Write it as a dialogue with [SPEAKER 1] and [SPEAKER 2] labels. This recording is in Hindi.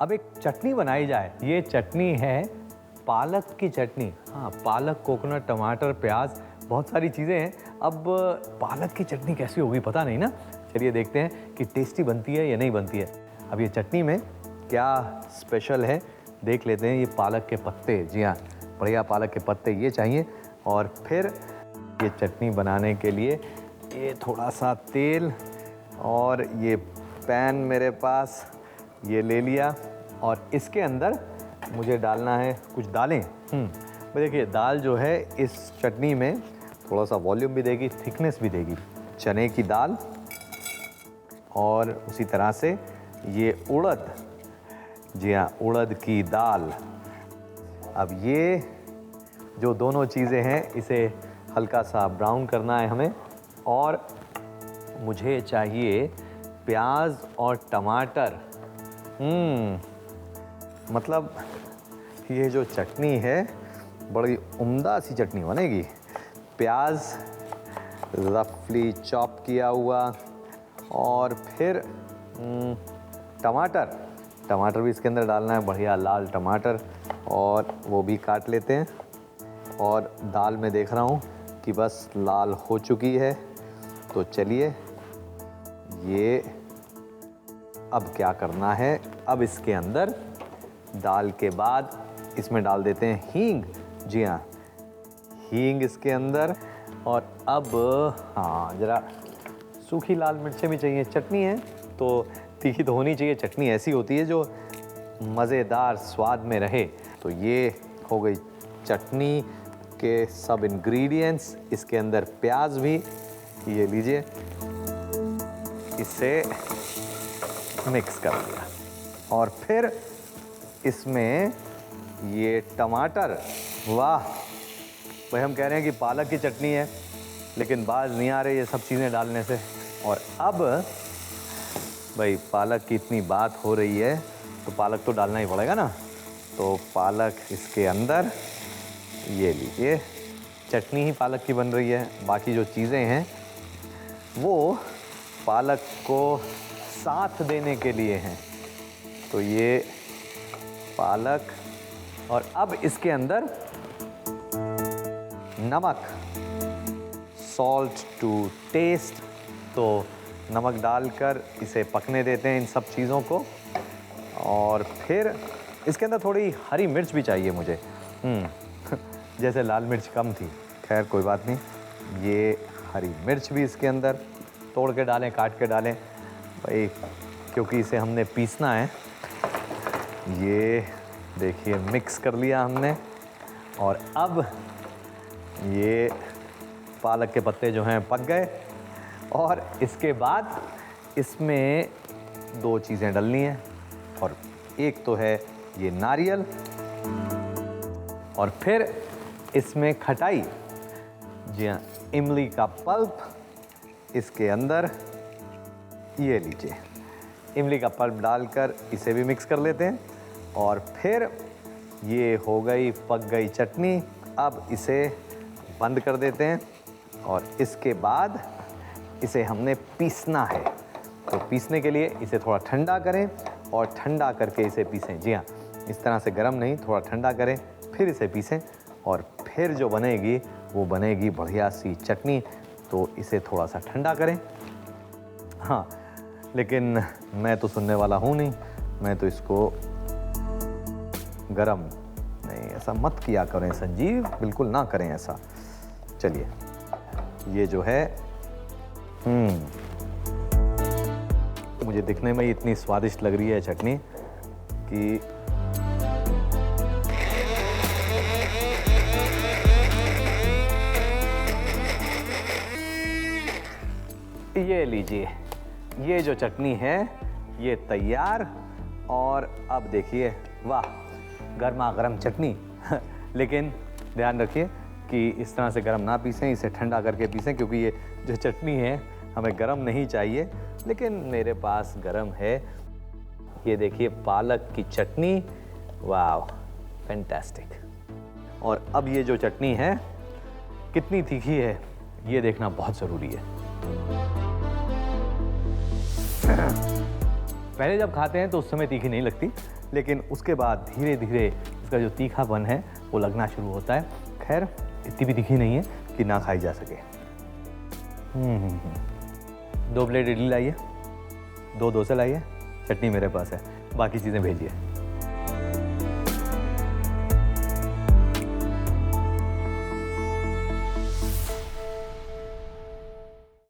[SPEAKER 1] अब एक चटनी बनाई जाए। ये चटनी है पालक की चटनी। हाँ, पालक, कोकोनट, टमाटर, प्याज, बहुत सारी चीज़ें हैं। अब पालक की चटनी कैसी होगी पता नहीं ना। चलिए देखते हैं कि टेस्टी बनती है या नहीं बनती है। अब ये चटनी में क्या स्पेशल है देख लेते हैं। ये पालक के पत्ते, जी हाँ, बढ़िया पालक के पत्ते ये चाहिए। और फिर ये चटनी बनाने के लिए ये थोड़ा सा तेल, और ये पैन मेरे पास ये ले लिया, और इसके अंदर मुझे डालना है कुछ दालें। देखिए दाल जो है इस चटनी में थोड़ा सा वॉल्यूम भी देगी, थिकनेस भी देगी। चने की दाल, और उसी तरह से ये उड़द, जी हाँ, उड़द की दाल। अब ये जो दोनों चीज़ें हैं इसे हल्का सा ब्राउन करना है हमें। और मुझे चाहिए प्याज और टमाटर। मतलब ये जो चटनी है बड़ी उम्दा सी चटनी बनेगी। प्याज रफली चॉप किया हुआ, और फिर टमाटर भी इसके अंदर डालना है, बढ़िया लाल टमाटर, और वो भी काट लेते हैं। और दाल में देख रहा हूँ कि बस लाल हो चुकी है। तो चलिए ये अब क्या करना है, अब इसके अंदर दाल के बाद इसमें डाल देते हैं हींग। जी हाँ, हींग इसके अंदर। और अब हाँ, ज़रा सूखी लाल मिर्चें भी चाहिए। चटनी है तो तीखी तो होनी चाहिए। चटनी ऐसी होती है जो मज़ेदार स्वाद में रहे। तो ये हो गई चटनी के सब इंग्रेडिएंट्स। इसके अंदर प्याज भी, ये लीजिए, इसे मिक्स कर दिया। और फिर इसमें ये टमाटर, वाह भाई, हम कह रहे हैं कि पालक की चटनी है लेकिन बाज नहीं आ रही ये सब चीज़ें डालने से। और अब भाई पालक की इतनी बात हो रही है तो पालक तो डालना ही पड़ेगा ना। तो पालक इसके अंदर, ये लीजिए, चटनी ही पालक की बन रही है। बाकी जो चीज़ें हैं वो पालक को साथ देने के लिए हैं। तो ये पालक, और अब इसके अंदर नमक, सॉल्ट टू टेस्ट। तो नमक डालकर इसे पकने देते हैं इन सब चीज़ों को। और फिर इसके अंदर थोड़ी हरी मिर्च भी चाहिए मुझे। जैसे लाल मिर्च कम थी, खैर कोई बात नहीं। ये हरी मिर्च भी इसके अंदर तोड़ के डालें, काट के डालें भाई, क्योंकि इसे हमने पीसना है। ये देखिए मिक्स कर लिया हमने। और अब ये पालक के पत्ते जो हैं पक गए। और इसके बाद इसमें दो चीज़ें डलनी हैं, और एक तो है ये नारियल, और फिर इसमें खटाई, जी हाँ, इमली का पल्प इसके अंदर, ये लीजिए, इमली का पल्प डालकर इसे भी मिक्स कर लेते हैं। और फिर ये हो गई, पक गई चटनी। अब इसे बंद कर देते हैं, और इसके बाद इसे हमने पीसना है। तो पीसने के लिए इसे थोड़ा ठंडा करें, और ठंडा करके इसे पीसें। जी हाँ, इस तरह से गर्म नहीं, थोड़ा ठंडा करें, फिर इसे पीसें, और फिर जो बनेगी वो बनेगी बढ़िया सी चटनी। तो इसे थोड़ा सा ठंडा करें। हाँ, लेकिन मैं तो सुनने वाला हूँ नहीं, मैं तो इसको गरम नहीं, ऐसा मत किया करें संजीव, बिल्कुल ना करें ऐसा। चलिए, ये जो है मुझे दिखने में ही इतनी स्वादिष्ट लग रही है चटनी कि ये लीजिए, ये जो चटनी है ये तैयार। और अब देखिए, वाह, गर्मा गर्म चटनी। लेकिन ध्यान रखिए कि इस तरह से गर्म ना पीसें, इसे ठंडा करके पीसें, क्योंकि ये जो चटनी है हमें गर्म नहीं चाहिए। लेकिन मेरे पास गर्म है। ये देखिए पालक की चटनी, वाह, फैंटास्टिक। और अब ये जो चटनी है कितनी तीखी है ये देखना बहुत ज़रूरी है। पहले जब खाते हैं तो उस समय तीखी नहीं लगती, लेकिन उसके बाद धीरे धीरे इसका जो तीखापन है वो लगना शुरू होता है। खैर इतनी भी तीखी नहीं है कि ना खाई जा सके। 2 प्लेट इडली लाइए, 2 डोसे लाइए, चटनी मेरे पास है, बाकी चीज़ें भेजिए।